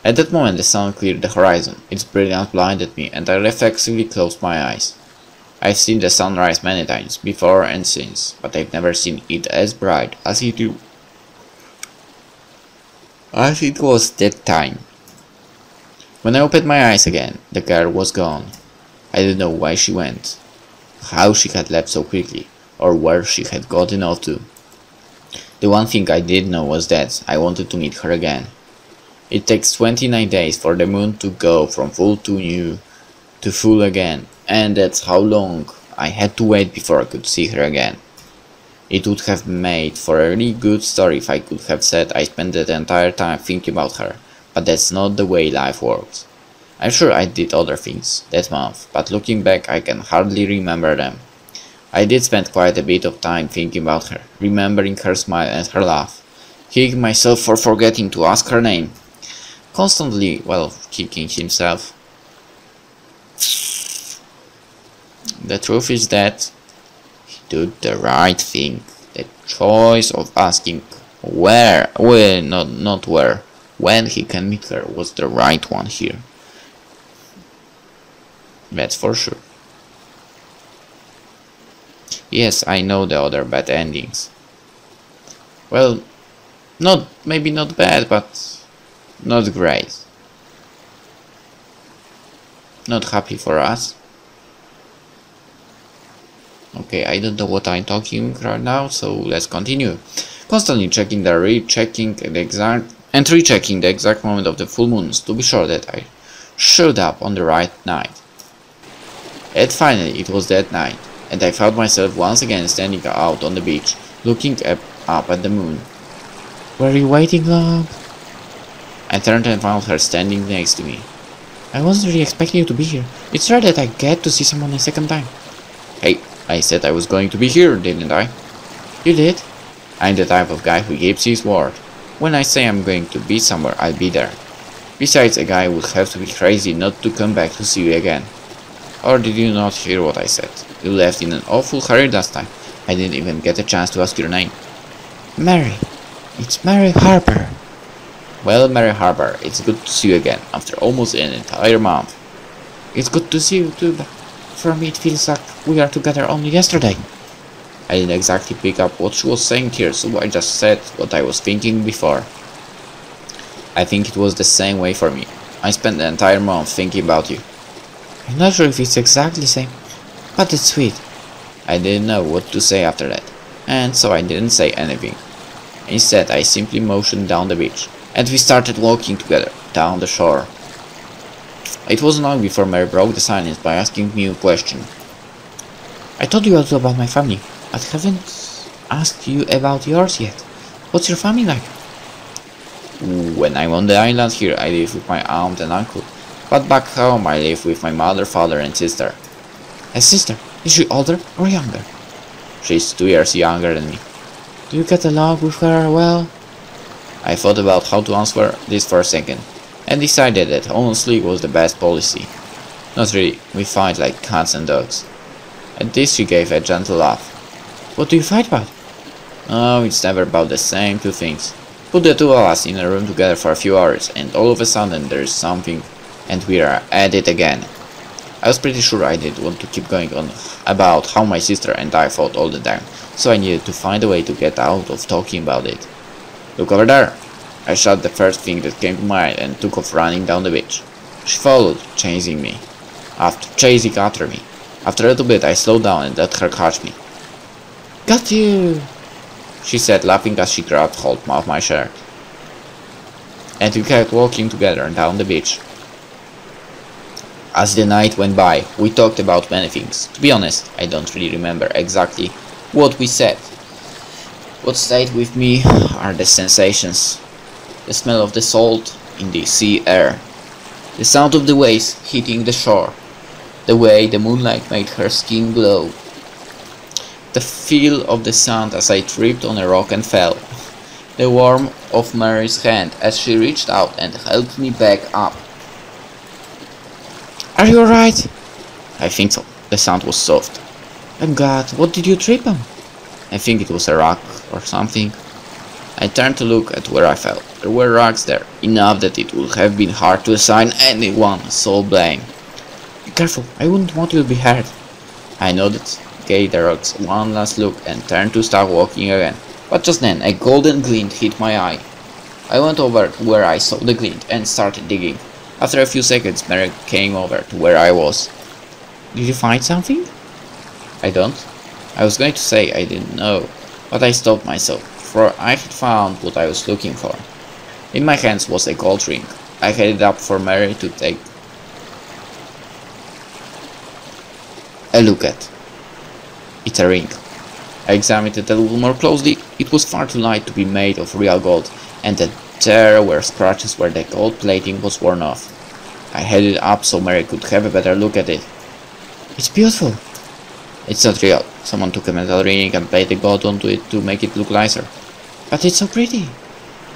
At that moment the sun cleared the horizon, its brilliance blinded me, and I reflexively closed my eyes. I've seen the sunrise many times, before and since, but I've never seen it as bright as it was that time. When I opened my eyes again, the girl was gone. I didn't know why she went, how she had left so quickly, or where she had gotten off to. The one thing I did know was that I wanted to meet her again. It takes 29 days for the moon to go from full to new to full again, and that's how long I had to wait before I could see her again. It would have made for a really good story if I could have said I spent the entire time thinking about her, but that's not the way life works. I'm sure I did other things that month, but looking back I can hardly remember them. I did spend quite a bit of time thinking about her, remembering her smile and her laugh, kicking myself for forgetting to ask her name. Constantly, kicking himself. The truth is that he did the right thing. The choice of asking not where, when he can meet her was the right one here. That's for sure. Yes, I know the other bad endings. Well, maybe not bad, but not great. Not happy for us. Okay, I don't know what I'm talking right now, so let's continue. Constantly checking rechecking the exact moment of the full moons to be sure that I showed up on the right night. And finally, it was that night, and I found myself once again standing out on the beach, looking up at the moon. Were you waiting long? I turned and found her standing next to me. I wasn't really expecting you to be here. It's rare that I get to see someone a second time. Hey, I said I was going to be here, didn't I? You did. I'm the type of guy who keeps his word. When I say I'm going to be somewhere, I'll be there. Besides, a guy would have to be crazy not to come back to see you again. Or did you not hear what I said? You left in an awful hurry last time. I didn't even get a chance to ask your name. Mary. It's Mary Harper. Well, Mary Harper, it's good to see you again, after almost an entire month. It's good to see you too, but for me it feels like we are together only yesterday. I didn't exactly pick up what she was saying here, so I just said what I was thinking before. I think it was the same way for me. I spent the entire month thinking about you. I'm not sure if it's exactly the same, but it's sweet. I didn't know what to say after that, and so I didn't say anything. Instead, I simply motioned down the beach, and we started walking together down the shore. It wasn't long before Mary broke the silence by asking me a question. I told you a little about my family, but haven't asked you about yours yet. What's your family like? When I'm on the island here, I live with my aunt and uncle, but back home I live with my mother, father and sister. A sister? Is she older or younger? She's 2 years younger than me. Do you get along with her well? I thought about how to answer this for a second, and decided that honestly was the best policy. Not really, we fight like cats and dogs. At this she gave a gentle laugh. What do you fight about? Oh, it's never about the same two things. Put the two of us in a room together for a few hours, and all of a sudden there is something, and we are at it again. I was pretty sure I didn't want to keep going on about how my sister and I fought all the time, so I needed to find a way to get out of talking about it. Look over there! I shot the first thing that came to mind and took off running down the beach. She followed, chasing after me. After a little bit I slowed down and let her catch me. Got you! She said, laughing as she grabbed hold of my shirt. And we kept walking together down the beach. As the night went by, we talked about many things. To be honest, I don't really remember exactly what we said. What stayed with me are the sensations. The smell of the salt in the sea air. The sound of the waves hitting the shore. The way the moonlight made her skin glow. The feel of the sand as I tripped on a rock and fell. The warmth of Mary's hand as she reached out and helped me back up. Are you alright? I think so. The sound was soft. I'm glad. What did you trip on? I think it was a rock or something. I turned to look at where I fell. There were rocks there, enough that it would have been hard to assign anyone sole blame. Be careful, I wouldn't want you to be hurt. I nodded, gave the rocks one last look, and turned to start walking again. But just then, a golden glint hit my eye. I went over to where I saw the glint and started digging. After a few seconds, Mary came over to where I was. Did you find something? I don't. I was going to say I didn't know, but I stopped myself, for I had found what I was looking for. In my hands was a gold ring. I held it up for Mary to take a look at. It's a ring. I examined it a little more closely. It was far too light to be made of real gold, and there were scratches where the gold plating was worn off. I held it up so Mary could have a better look at it. It's beautiful. It's not real. Someone took a metal ring and painted gold onto it to make it look nicer. But it's so pretty.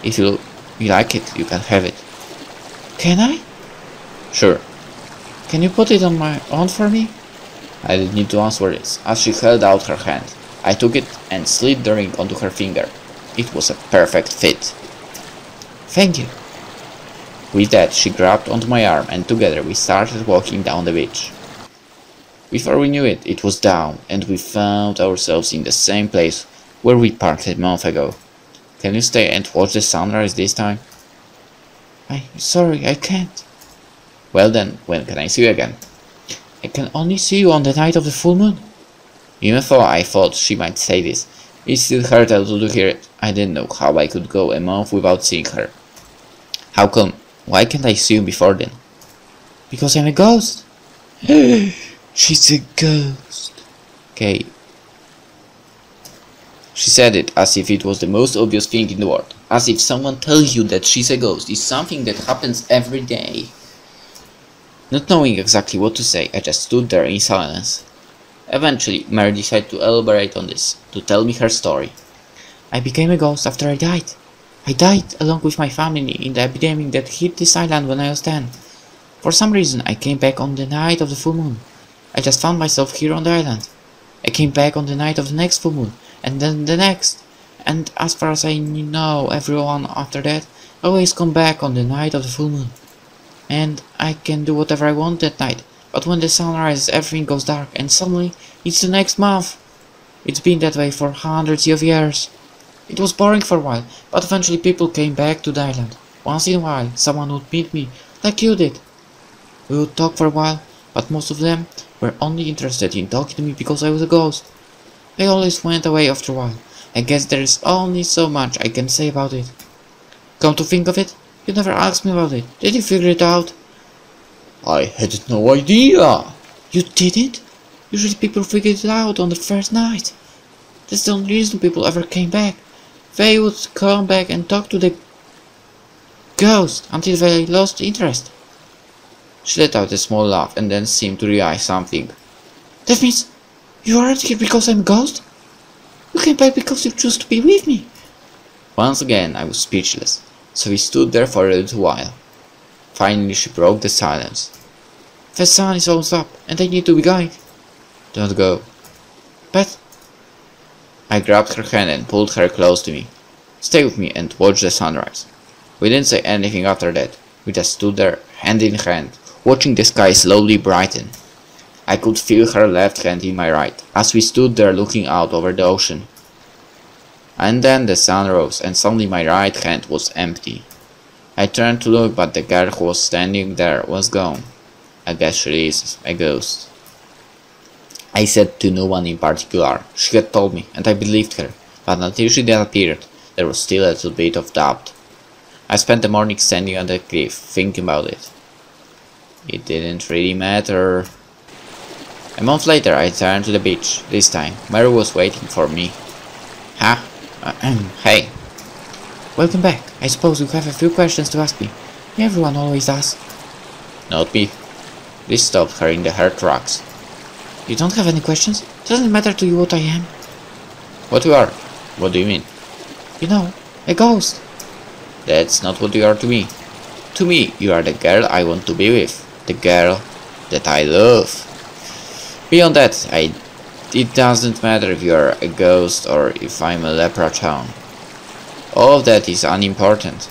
If you like it, you can have it. Can I? Sure. Can you put it on for me? I didn't need to answer this, as she held out her hand. I took it and slid the ring onto her finger. It was a perfect fit. Thank you. With that, she grabbed onto my arm, and together we started walking down the beach. Before we knew it, it was dawn, and we found ourselves in the same place where we parted a month ago. Can you stay and watch the sunrise this time? Sorry, I can't. Well then, when can I see you again? I can only see you on the night of the full moon. Even though I thought she might say this, it still hurt a little to hear it. I didn't know how I could go a month without seeing her. How come? Why can't I see you before then? Because I'm a ghost. She's a ghost. Okay. She said it as if it was the most obvious thing in the world. As if someone tells you that she's a ghost is something that happens every day. Not knowing exactly what to say, I just stood there in silence. Eventually, Mary decided to elaborate on this, to tell me her story. I became a ghost after I died. I died along with my family in the epidemic that hit this island when I was 10. For some reason, I came back on the night of the full moon. I just found myself here on the island. I came back on the night of the next full moon, and then the next. And as far as I know, everyone after that always come back on the night of the full moon. And I can do whatever I want that night, but when the sun rises everything goes dark, and suddenly it's the next month. It's been that way for hundreds of years. It was boring for a while, but eventually people came back to the island. Once in a while, someone would meet me, like you did. We would talk for a while, but most of them were only interested in talking to me because I was a ghost. I always went away after a while. I guess there is only so much I can say about it. Come to think of it, you never asked me about it. Did you figure it out? I had no idea. You didn't? Usually people figure it out on the first night. That's the only reason people ever came back. They would come back and talk to the ghost until they lost interest. She let out a small laugh and then seemed to realize something. That means you aren't here because I'm a ghost? You came back because you chose to be with me. Once again I was speechless, so we stood there for a little while. Finally she broke the silence. The sun is almost up and I need to be going. Don't go. But... I grabbed her hand and pulled her close to me. Stay with me and watch the sunrise. We didn't say anything after that. We just stood there, hand in hand, watching the sky slowly brighten. I could feel her left hand in my right, as we stood there looking out over the ocean. And then the sun rose, and suddenly my right hand was empty. I turned to look, but the girl who was standing there was gone. I guess she is a ghost. I said to no one in particular. She had told me, and I believed her, but until she disappeared, there was still a little bit of doubt. I spent the morning standing on the cliff, thinking about it. It didn't really matter. A month later, I returned to the beach. This time, Mary was waiting for me. Huh? Hey. Welcome back. I suppose you have a few questions to ask me. Everyone always asks. Not me. This stopped her in her tracks. You don't have any questions? Doesn't it matter to you what I am? What you are? What do you mean? You know, a ghost. That's not what you are to me. To me, you are the girl I want to be with. The girl that I love. Beyond that, it doesn't matter if you are a ghost or if I'm a leprechaun. All of that is unimportant.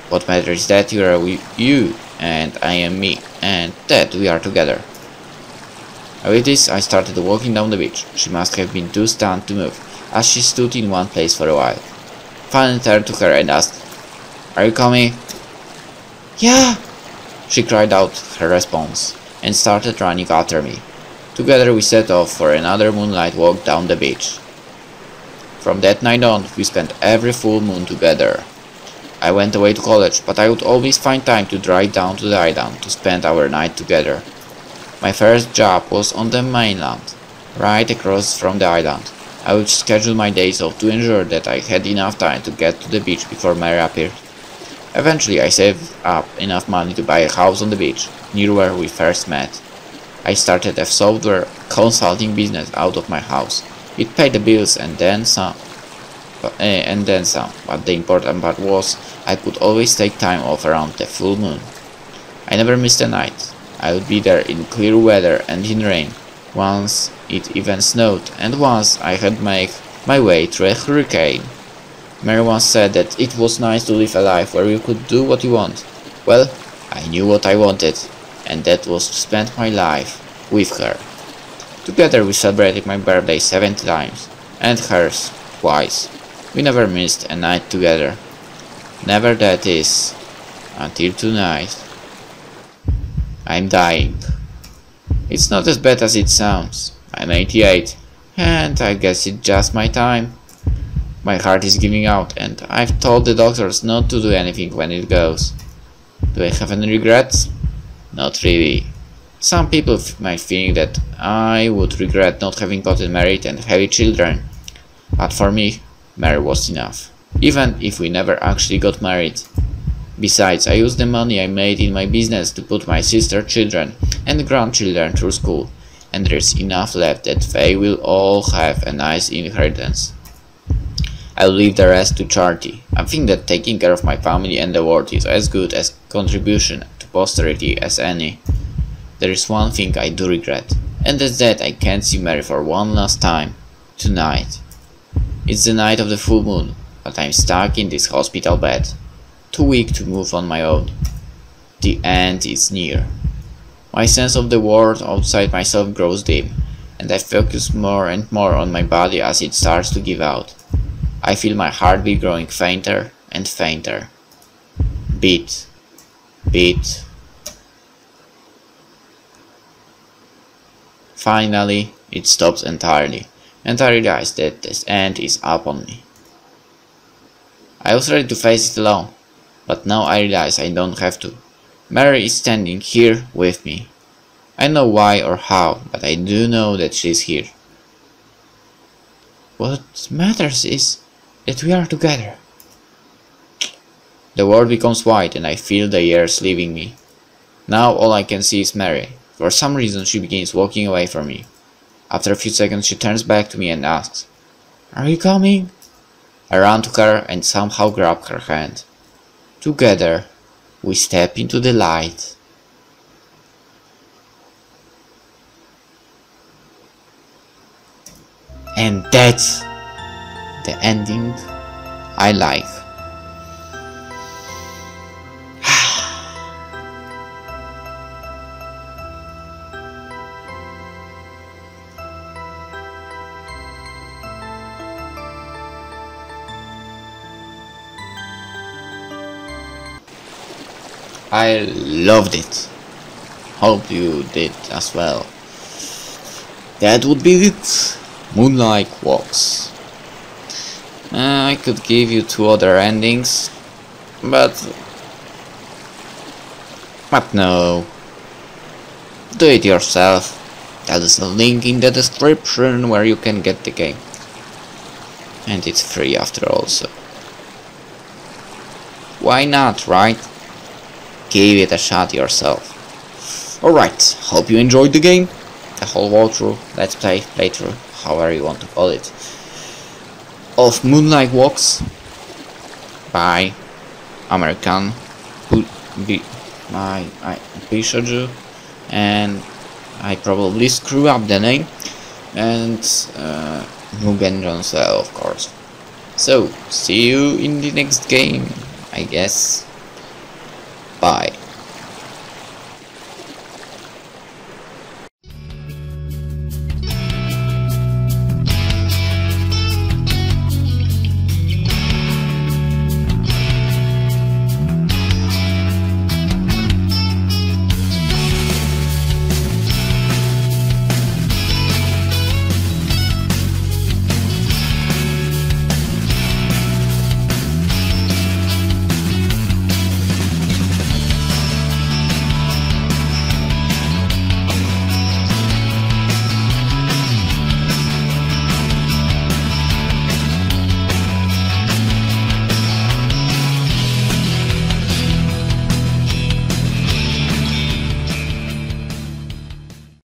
What matters is that you are you, and I am me, and that we are together. With this, I started walking down the beach. She must have been too stunned to move, as she stood in one place for a while. Finally turned to her and asked, "Are you coming?" "Yeah!" she cried out her response, and started running after me. Together we set off for another moonlight walk down the beach. From that night on, we spent every full moon together. I went away to college, but I would always find time to drive down to the island to spend our night together. My first job was on the mainland, right across from the island. I would schedule my days off to ensure that I had enough time to get to the beach before Mary appeared. Eventually, I saved up enough money to buy a house on the beach, near where we first met. I started a software consulting business out of my house. It paid the bills and then some. But the important part was I could always take time off around the full moon. I never missed a night. I would be there in clear weather and in rain. Once it even snowed, and once I had made my way through a hurricane. Mary once said that it was nice to live a life where you could do what you want. Well, I knew what I wanted, and that was to spend my life with her. Together we celebrated my birthday 70 times, and hers twice. We never missed a night together. Never, that is, until tonight. I'm dying. It's not as bad as it sounds. I'm 88, and I guess it's just my time. My heart is giving out, and I've told the doctors not to do anything when it goes. Do I have any regrets? Not really. Some people might think that I would regret not having gotten married and having children. But for me, Mary was enough, even if we never actually got married. Besides, I used the money I made in my business to put my sister's children and grandchildren through school, and there's enough left that they will all have a nice inheritance. I'll leave the rest to charity. I think that taking care of my family and the world is as good a contribution to posterity as any. There is one thing I do regret, and that's that I can't see Mary for one last time, tonight. It's the night of the full moon, but I'm stuck in this hospital bed, too weak to move on my own. The end is near. My sense of the world outside myself grows dim, and I focus more and more on my body as it starts to give out. I feel my heartbeat growing fainter and fainter. Beat, beat. Finally, it stops entirely, and I realize that this end is upon me. I was ready to face it alone, but now I realize I don't have to. Mary is standing here with me. I know why or how, but I do know that she is here. What matters is that we are together. The world becomes white and I feel the years leaving me. Now all I can see is Mary. For some reason she begins walking away from me. After a few seconds she turns back to me and asks, "Are you coming?" I run to her and somehow grab her hand. Together we step into the light. And that's the ending I like. I loved it. Hope you did as well. That would be it. Moonlight Walks. I could give you two other endings, but no. Do it yourself. There is a link in the description where you can get the game. And it's free after all, so why not, right? Give it a shot yourself. Alright, hope you enjoyed the game. The whole walkthrough, let's play, playthrough, however you want to call it, of Moonlight Walks by American Bishoujo, and I probably screw up the name, and Mugen Jonsel, of course. So, see you in the next game, I guess. Bye.